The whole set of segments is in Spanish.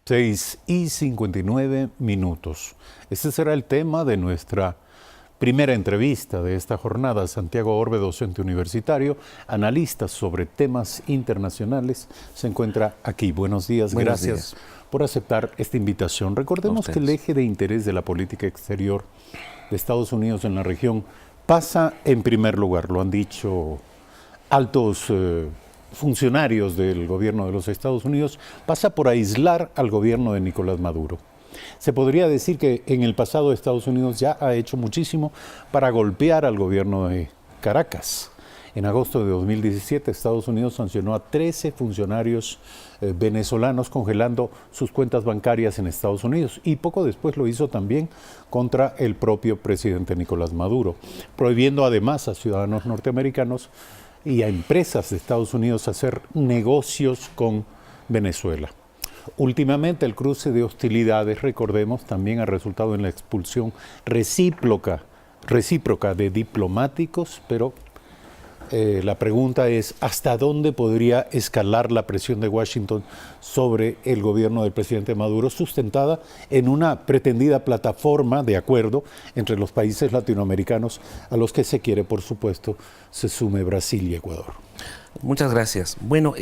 6:59. Este será el tema de nuestra primera entrevista de esta jornada. Santiago Orbe, docente universitario, analista sobre temas internacionales, se encuentra aquí. Buenos días, gracias por aceptar esta invitación. Recordemos que el eje de interés de la política exterior de Estados Unidos en la región pasa en primer lugar, lo han dicho altos funcionarios del gobierno de los Estados Unidos, pasa por aislar al gobierno de Nicolás Maduro. Se podría decir que en el pasado Estados Unidos ya ha hecho muchísimo para golpear al gobierno de Caracas. En agosto de 2017, Estados Unidos sancionó a 13 funcionarios venezolanos congelando sus cuentas bancarias en Estados Unidos, y poco después lo hizo también contra el propio presidente Nicolás Maduro, prohibiendo además a ciudadanos norteamericanos y a empresas de Estados Unidos hacer negocios con Venezuela. Últimamente el cruce de hostilidades, recordemos, también ha resultado en la expulsión recíproca de diplomáticos, pero la pregunta es ¿hasta dónde podría escalar la presión de Washington sobre el gobierno del presidente Maduro, sustentada en una pretendida plataforma de acuerdo entre los países latinoamericanos, a los que se quiere, por supuesto, se sume Brasil y Ecuador? Muchas gracias. Bueno,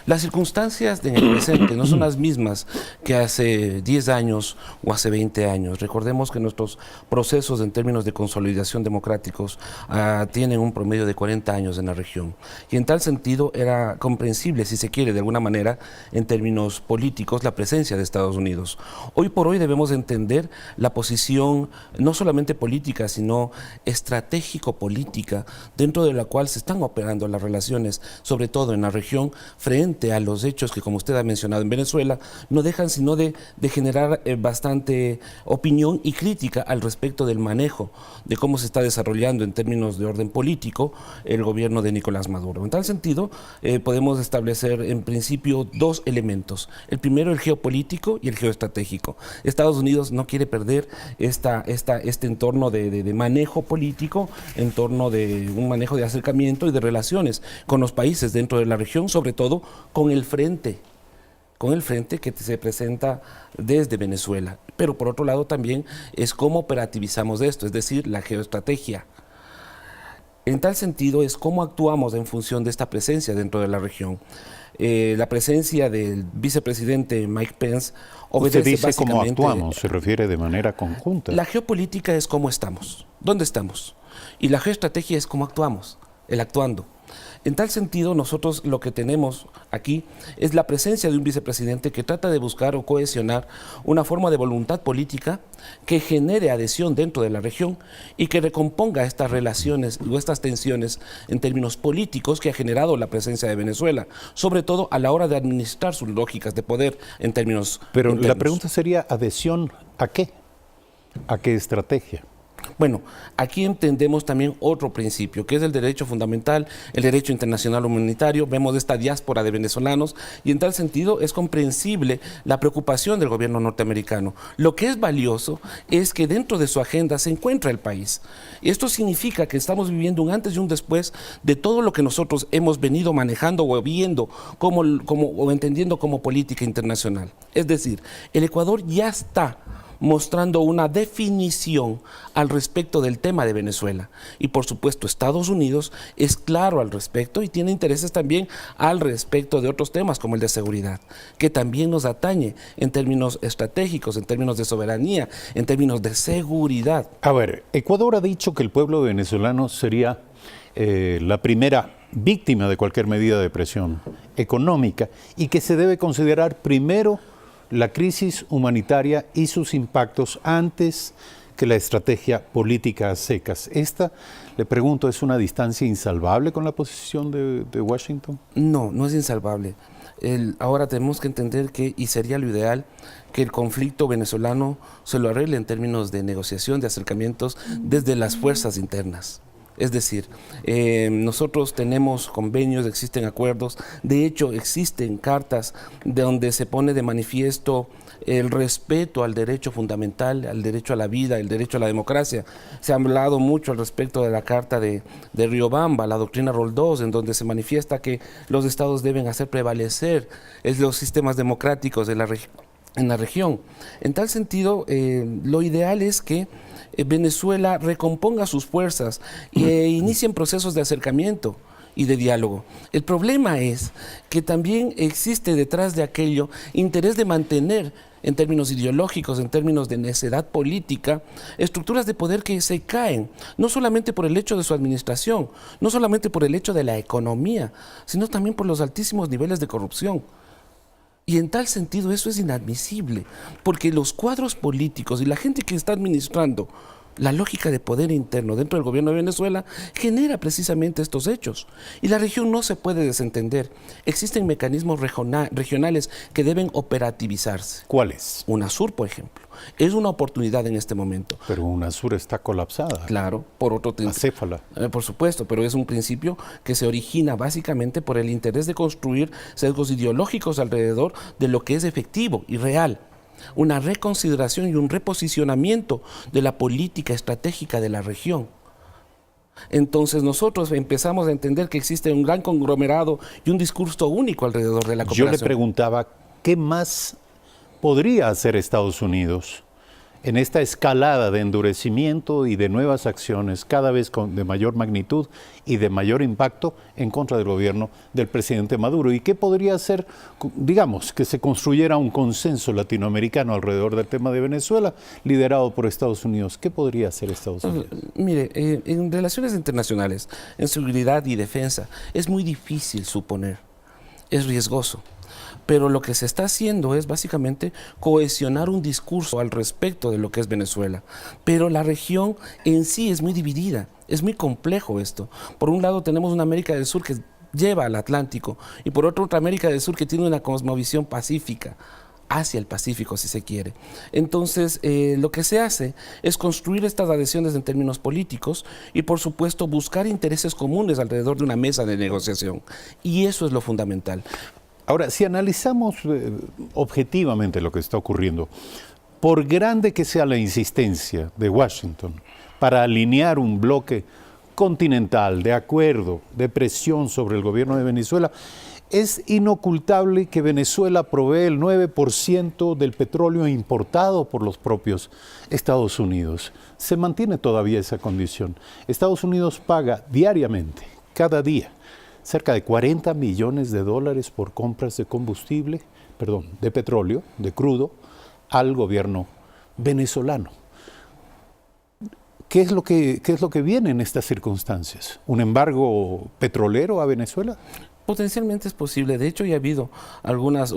las circunstancias en el presente no son las mismas que hace 10 años o hace 20 años. Recordemos que nuestros procesos en términos de consolidación democráticos tienen un promedio de 40 años en la región. Y en tal sentido era comprensible, si se quiere, de alguna manera, en términos políticos, la presencia de Estados Unidos. Hoy por hoy debemos entender la posición no solamente política, sino estratégico-política, dentro de la cual se están operando las relaciones, sobre todo en la región, frente a los hechos que, como usted ha mencionado en Venezuela, no dejan sino de generar bastante opinión y crítica al respecto del manejo de cómo se está desarrollando en términos de orden político el gobierno de Nicolás Maduro. En tal sentido, podemos establecer en principio dos elementos. El primero, el geopolítico, y el geoestratégico. Estados Unidos no quiere perder este entorno de manejo político, en torno de un manejo de acercamiento y de relaciones con los países dentro de la región, sobre todo con el frente que se presenta desde Venezuela. Pero por otro lado también es cómo operativizamos esto, es decir, la geoestrategia. En tal sentido es cómo actuamos en función de esta presencia dentro de la región. La presencia del vicepresidente Mike Pence obedece. Usted dice cómo actuamos, se refiere de manera conjunta. La geopolítica es cómo estamos, dónde estamos. Y la geoestrategia es cómo actuamos, el actuando. En tal sentido, nosotros lo que tenemos aquí es la presencia de un vicepresidente que trata de buscar o cohesionar una forma de voluntad política que genere adhesión dentro de la región y que recomponga estas relaciones o estas tensiones en términos políticos que ha generado la presencia de Venezuela, sobre todo a la hora de administrar sus lógicas de poder en términos internos. Pero la pregunta sería, ¿adhesión a qué? ¿A qué estrategia? Bueno, aquí entendemos también otro principio, que es el derecho fundamental, el derecho internacional humanitario. Vemos esta diáspora de venezolanos y en tal sentido es comprensible la preocupación del gobierno norteamericano. Lo que es valioso es que dentro de su agenda se encuentra el país. Y esto significa que estamos viviendo un antes y un después de todo lo que nosotros hemos venido manejando o viendo o entendiendo como política internacional. Es decir, el Ecuador ya está mostrando una definición al respecto del tema de Venezuela. Y por supuesto Estados Unidos es claro al respecto y tiene intereses también al respecto de otros temas como el de seguridad, que también nos atañe en términos estratégicos, en términos de soberanía, en términos de seguridad. A ver, Ecuador ha dicho que el pueblo venezolano sería la primera víctima de cualquier medida de presión económica y que se debe considerar primero la crisis humanitaria y sus impactos antes que la estrategia política a secas. ¿Esta, le pregunto, es una distancia insalvable con la posición de Washington? No, no es insalvable. Ahora tenemos que entender que, y sería lo ideal, que el conflicto venezolano se lo arregle en términos de negociación, de acercamientos desde las fuerzas internas. Es decir, nosotros tenemos convenios, existen acuerdos, de hecho existen cartas donde se pone de manifiesto el respeto al derecho fundamental, al derecho a la vida, el derecho a la democracia. Se ha hablado mucho al respecto de la carta de Riobamba, la doctrina Roldós, en donde se manifiesta que los estados deben hacer prevalecer los sistemas democráticos en la región. En tal sentido, lo ideal es que Venezuela recomponga sus fuerzas e inicien procesos de acercamiento y de diálogo. El problema es que también existe detrás de aquello interés de mantener, en términos ideológicos, en términos de necedad política, estructuras de poder que se caen, no solamente por el hecho de su administración, no solamente por el hecho de la economía, sino también por los altísimos niveles de corrupción. Y en tal sentido eso es inadmisible, porque los cuadros políticos y la gente que está administrando la lógica de poder interno dentro del gobierno de Venezuela genera precisamente estos hechos. Y la región no se puede desentender. Existen mecanismos regionales que deben operativizarse. ¿Cuáles? UNASUR, por ejemplo, es una oportunidad en este momento. Pero UNASUR está colapsada. Claro, por otro acéfala. Por supuesto, pero es un principio que se origina básicamente por el interés de construir sesgos ideológicos alrededor de lo que es efectivo y real. Una reconsideración y un reposicionamiento de la política estratégica de la región. Entonces nosotros empezamos a entender que existe un gran conglomerado y un discurso único alrededor de la cooperación. Yo le preguntaba, ¿qué más podría hacer Estados Unidos en esta escalada de endurecimiento y de nuevas acciones cada vez de mayor magnitud y de mayor impacto en contra del gobierno del presidente Maduro? ¿Y qué podría hacer, digamos, que se construyera un consenso latinoamericano alrededor del tema de Venezuela, liderado por Estados Unidos? ¿Qué podría hacer Estados Unidos? Mire, en relaciones internacionales, en seguridad y defensa, es muy difícil suponer, es riesgoso. Pero lo que se está haciendo es básicamente cohesionar un discurso al respecto de lo que es Venezuela. Pero la región en sí es muy dividida, es muy complejo esto. Por un lado tenemos una América del Sur que lleva al Atlántico y por otro otra América del Sur que tiene una cosmovisión pacífica, hacia el Pacífico si se quiere. Entonces lo que se hace es construir estas adhesiones en términos políticos y por supuesto buscar intereses comunes alrededor de una mesa de negociación. Y eso es lo fundamental. Ahora, si analizamos objetivamente lo que está ocurriendo, por grande que sea la insistencia de Washington para alinear un bloque continental de acuerdo, de presión sobre el gobierno de Venezuela, es inocultable que Venezuela provee el 9% del petróleo importado por los propios Estados Unidos. Se mantiene todavía esa condición. Estados Unidos paga diariamente, cada día, cerca de $40 millones por compras de combustible, de petróleo, de crudo, al gobierno venezolano. ¿Qué es lo que viene en estas circunstancias? ¿Un embargo petrolero a Venezuela? Potencialmente es posible. De hecho, ya ha habido algunas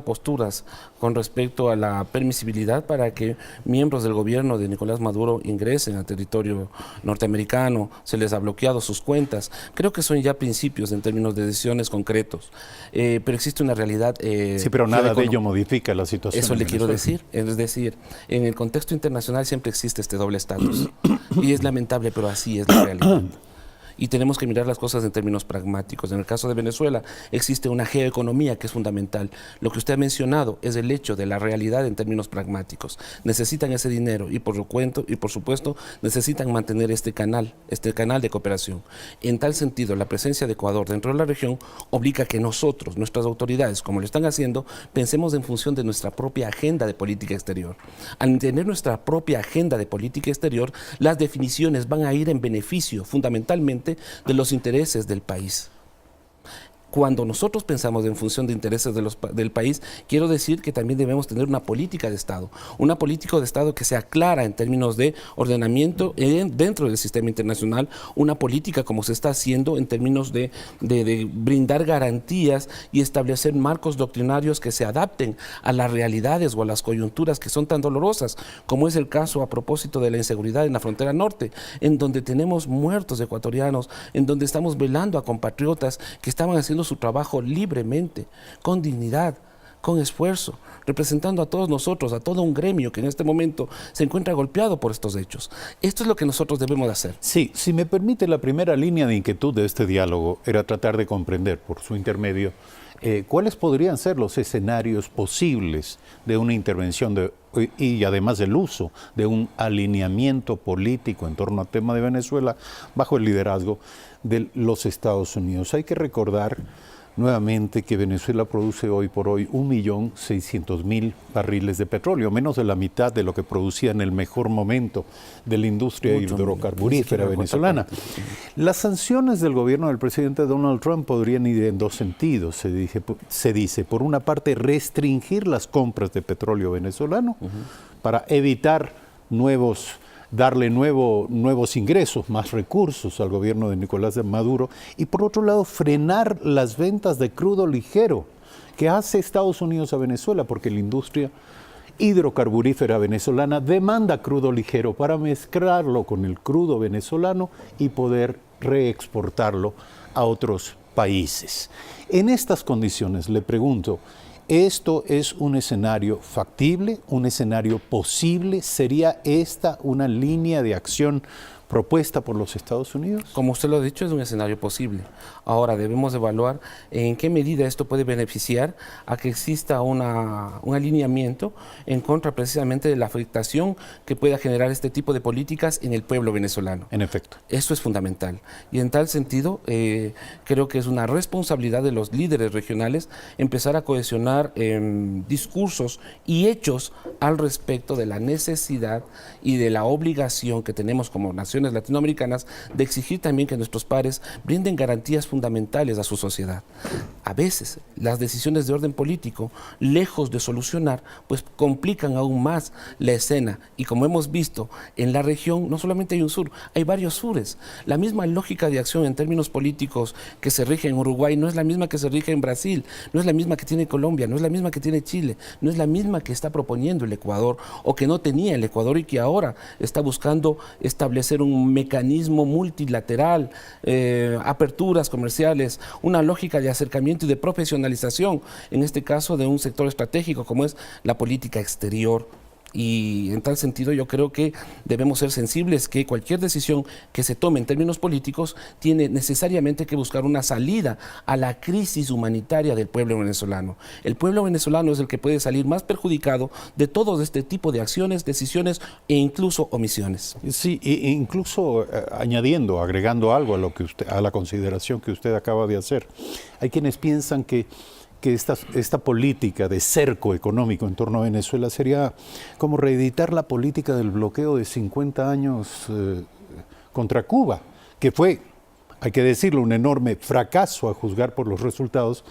posturas con respecto a la permisibilidad para que miembros del gobierno de Nicolás Maduro ingresen al territorio norteamericano. Se les ha bloqueado sus cuentas. Creo que son ya principios en términos de decisiones concretos. Pero existe una realidad... sí, pero nada de ello modifica la situación. Eso le quiero decir. Es decir, en el contexto internacional siempre existe este doble estatus. Y es lamentable, pero así es la realidad. Y tenemos que mirar las cosas en términos pragmáticos. En el caso de Venezuela existe una geoeconomía que es fundamental. Lo que usted ha mencionado es el hecho de la realidad en términos pragmáticos. Necesitan ese dinero y por supuesto necesitan mantener este canal de cooperación. En tal sentido, la presencia de Ecuador dentro de la región obliga a que nosotros, nuestras autoridades, como lo están haciendo, pensemos en función de nuestra propia agenda de política exterior. Al tener nuestra propia agenda de política exterior, las definiciones van a ir en beneficio fundamentalmente de los intereses del país. Cuando nosotros pensamos en función de intereses del país, quiero decir que también debemos tener una política de Estado, una política de Estado que sea clara en términos de ordenamiento dentro del sistema internacional, una política como se está haciendo en términos de brindar garantías y establecer marcos doctrinarios que se adapten a las realidades o a las coyunturas que son tan dolorosas, como es el caso a propósito de la inseguridad en la frontera norte, en donde tenemos muertos ecuatorianos, en donde estamos velando a compatriotas que estaban haciendo su trabajo libremente, con dignidad, con esfuerzo, representando a todos nosotros, a todo un gremio que en este momento se encuentra golpeado por estos hechos. Esto es lo que nosotros debemos de hacer. Sí, si me permite, la primera línea de inquietud de este diálogo era tratar de comprender, por su intermedio, cuáles podrían ser los escenarios posibles de una intervención y además del uso de un alineamiento político en torno al tema de Venezuela bajo el liderazgo de los Estados Unidos. Hay que recordar nuevamente que Venezuela produce hoy por hoy 1.600.000 barriles de petróleo, menos de la mitad de lo que producía en el mejor momento de la industria hidrocarburífera venezolana. Las sanciones del gobierno del presidente Donald Trump podrían ir en dos sentidos, se dice. Por una parte, restringir las compras de petróleo venezolano para evitar darle nuevos ingresos, más recursos al gobierno de Nicolás Maduro, y por otro lado frenar las ventas de crudo ligero que hace Estados Unidos a Venezuela, porque la industria hidrocarburífera venezolana demanda crudo ligero para mezclarlo con el crudo venezolano y poder reexportarlo a otros países. En estas condiciones le pregunto, ¿esto es un escenario factible, un escenario posible? ¿Sería esta una línea de acción propuesta por los Estados Unidos? Como usted lo ha dicho, es un escenario posible. Ahora debemos evaluar en qué medida esto puede beneficiar a que exista un alineamiento en contra precisamente de la afectación que pueda generar este tipo de políticas en el pueblo venezolano. En efecto. Esto es fundamental. Y en tal sentido, creo que es una responsabilidad de los líderes regionales empezar a cohesionar discursos y hechos al respecto de la necesidad y de la obligación que tenemos como naciones latinoamericanas de exigir también que nuestros pares brinden garantías fundamentales a su sociedad. A veces las decisiones de orden político, lejos de solucionar, pues complican aún más la escena, y como hemos visto en la región, no solamente hay un sur, hay varios sures. La misma lógica de acción en términos políticos que se rige en Uruguay no es la misma que se rige en Brasil, no es la misma que tiene Colombia, no es la misma que tiene Chile, no es la misma que está proponiendo el Ecuador o que no tenía el Ecuador y que ahora está buscando establecer un mecanismo multilateral, aperturas comerciales, una lógica de acercamiento y de profesionalización, en este caso de un sector estratégico como es la política exterior. Y en tal sentido yo creo que debemos ser sensibles que cualquier decisión que se tome en términos políticos tiene necesariamente que buscar una salida a la crisis humanitaria del pueblo venezolano. El pueblo venezolano es el que puede salir más perjudicado de todo este tipo de acciones, decisiones e incluso omisiones. Sí, e incluso agregando algo a la consideración que usted acaba de hacer. Hay quienes piensan que esta política de cerco económico en torno a Venezuela sería como reeditar la política del bloqueo de 50 años contra Cuba, que fue, hay que decirlo, un enorme fracaso a juzgar por los resultados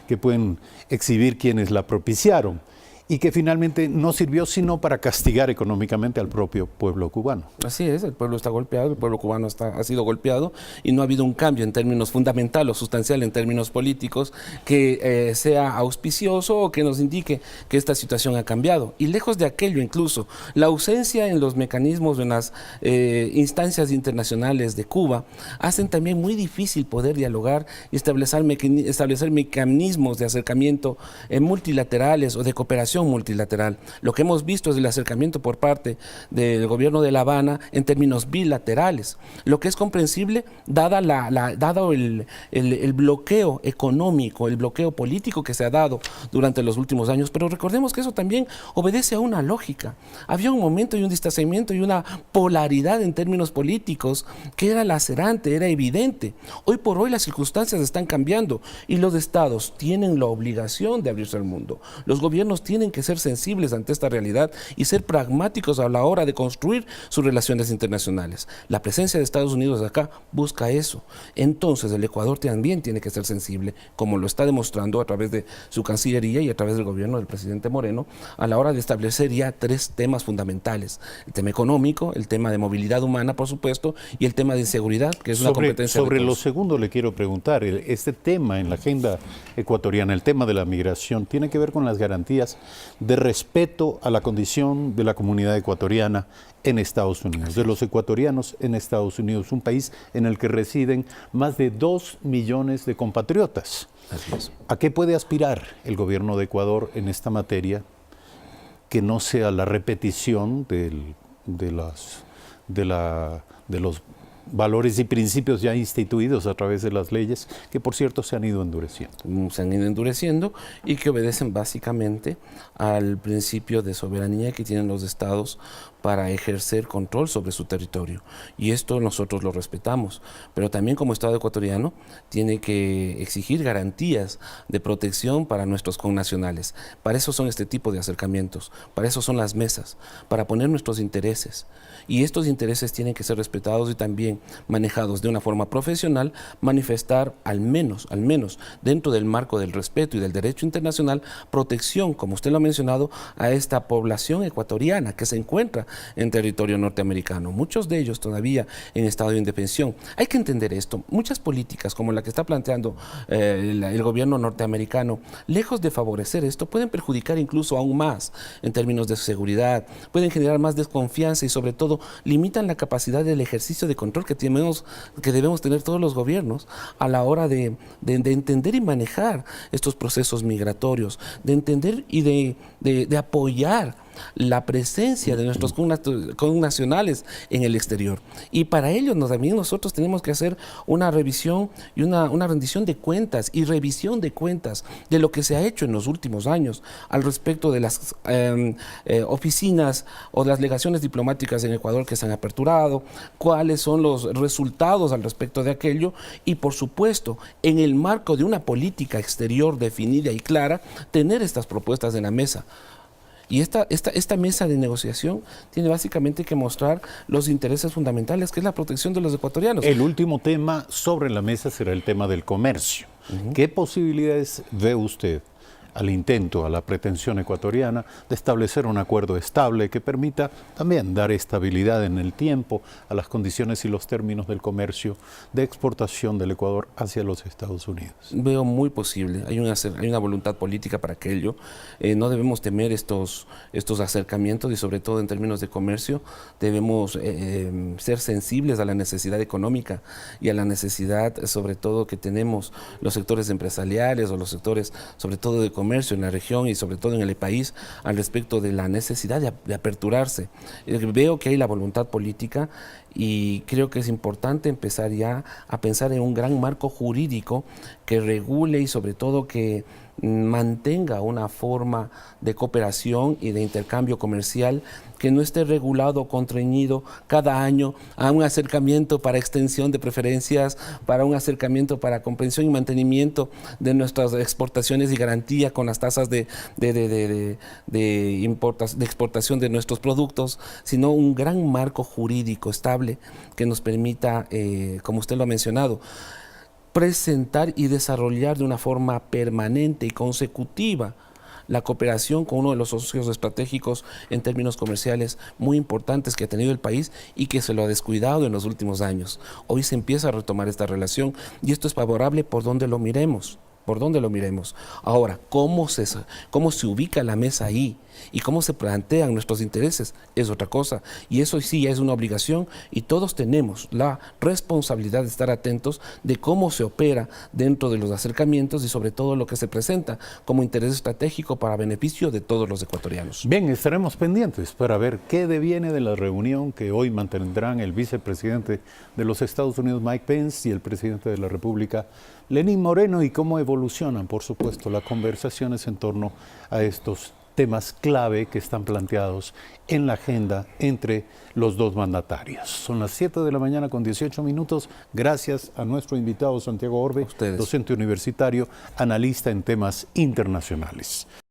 que pueden exhibir quienes la propiciaron, y que finalmente no sirvió sino para castigar económicamente al propio pueblo cubano. Así es, el pueblo está golpeado, el pueblo cubano ha sido golpeado y no ha habido un cambio en términos fundamental o sustancial en términos políticos que sea auspicioso o que nos indique que esta situación ha cambiado. Y lejos de aquello incluso, la ausencia en los mecanismos, en las instancias internacionales de Cuba, hacen también muy difícil poder dialogar y establecer mecanismos de acercamiento multilaterales o de cooperación multilateral. Lo que hemos visto es el acercamiento por parte del gobierno de La Habana en términos bilaterales, lo que es comprensible dado el bloqueo económico, el bloqueo político que se ha dado durante los últimos años. Pero recordemos que eso también obedece a una lógica. Había un momento y un distanciamiento y una polaridad en términos políticos que era lacerante, era evidente. Hoy por hoy las circunstancias están cambiando y los estados tienen la obligación de abrirse al mundo. Los gobiernos tienen que ser sensibles ante esta realidad y ser pragmáticos a la hora de construir sus relaciones internacionales. La presencia de Estados Unidos acá busca eso. Entonces el Ecuador también tiene que ser sensible, como lo está demostrando a través de su Cancillería y a través del gobierno del presidente Moreno, a la hora de establecer ya 3 temas fundamentales: el tema económico, el tema de movilidad humana, por supuesto, y el tema de inseguridad, que es una competencia. Sobre lo segundo le quiero preguntar, este tema en la agenda ecuatoriana, el tema de la migración, ¿tiene que ver con las garantías de respeto a la condición de la comunidad ecuatoriana en Estados Unidos, de los ecuatorianos en Estados Unidos, un país en el que residen más de 2 millones de compatriotas. Así es. ¿A qué puede aspirar el gobierno de Ecuador en esta materia que no sea la repetición de los valores y principios ya instituidos a través de las leyes, que por cierto se han ido endureciendo? Se han ido endureciendo y que obedecen básicamente al principio de soberanía que tienen los estados para ejercer control sobre su territorio. Y esto nosotros lo respetamos, pero también como Estado ecuatoriano tiene que exigir garantías de protección para nuestros connacionales. Para eso son este tipo de acercamientos, para eso son las mesas, para poner nuestros intereses. Y estos intereses tienen que ser respetados y también manejados de una forma profesional, manifestar al menos dentro del marco del respeto y del derecho internacional, protección, como usted lo ha mencionado, a esta población ecuatoriana que se encuentra en territorio norteamericano, muchos de ellos todavía en estado de indefensión. Hay que entender esto, muchas políticas como la que está planteando el gobierno norteamericano, lejos de favorecer esto, pueden perjudicar incluso aún más en términos de seguridad, pueden generar más desconfianza y sobre todo limitan la capacidad del ejercicio de control que debemos tener todos los gobiernos a la hora de entender y manejar estos procesos migratorios, de entender y de apoyar la presencia de nuestros connacionales en el exterior. Y para ello también nosotros tenemos que hacer una revisión y una rendición de cuentas y revisión de cuentas de lo que se ha hecho en los últimos años al respecto de las oficinas o las legaciones diplomáticas en Ecuador que se han aperturado, cuáles son los resultados al respecto de aquello y por supuesto en el marco de una política exterior definida y clara, tener estas propuestas en la mesa. Y esta mesa de negociación tiene básicamente que mostrar los intereses fundamentales, que es la protección de los ecuatorianos. El último tema sobre la mesa será el tema del comercio. ¿Qué posibilidades ve usted al intento, a la pretensión ecuatoriana de establecer un acuerdo estable que permita también dar estabilidad en el tiempo a las condiciones y los términos del comercio de exportación del Ecuador hacia los Estados Unidos? Veo muy posible, hay una voluntad política para aquello, no debemos temer estos acercamientos y sobre todo en términos de comercio debemos ser sensibles a la necesidad económica y a la necesidad sobre todo que tenemos los sectores empresariales o los sectores sobre todo de comercio en la región y sobre todo en el país al respecto de la necesidad de aperturarse. Veo que hay la voluntad política y creo que es importante empezar ya a pensar en un gran marco jurídico que regule y sobre todo que mantenga una forma de cooperación y de intercambio comercial que no esté regulado o contrañido cada año a un acercamiento para extensión de preferencias, para un acercamiento para comprensión y mantenimiento de nuestras exportaciones y garantía con las tasas de exportación de nuestros productos, sino un gran marco jurídico estable que nos permita, como usted lo ha mencionado, presentar y desarrollar de una forma permanente y consecutiva la cooperación con uno de los socios estratégicos en términos comerciales muy importantes que ha tenido el país y que se lo ha descuidado en los últimos años. Hoy se empieza a retomar esta relación y esto es favorable por donde lo miremos. Por donde lo miremos. Ahora, ¿cómo se ubica la mesa ahí? Y cómo se plantean nuestros intereses es otra cosa. Y eso sí es una obligación y todos tenemos la responsabilidad de estar atentos de cómo se opera dentro de los acercamientos y sobre todo lo que se presenta como interés estratégico para beneficio de todos los ecuatorianos. Bien, estaremos pendientes para ver qué deviene de la reunión que hoy mantendrán el vicepresidente de los Estados Unidos, Mike Pence, y el presidente de la República, Lenín Moreno, y cómo evolucionan, por supuesto, las conversaciones en torno a estos temas clave que están planteados en la agenda entre los dos mandatarios. Son las 7 de la mañana con 18 minutos. Gracias a nuestro invitado Santiago Orbe, docente universitario, analista en temas internacionales.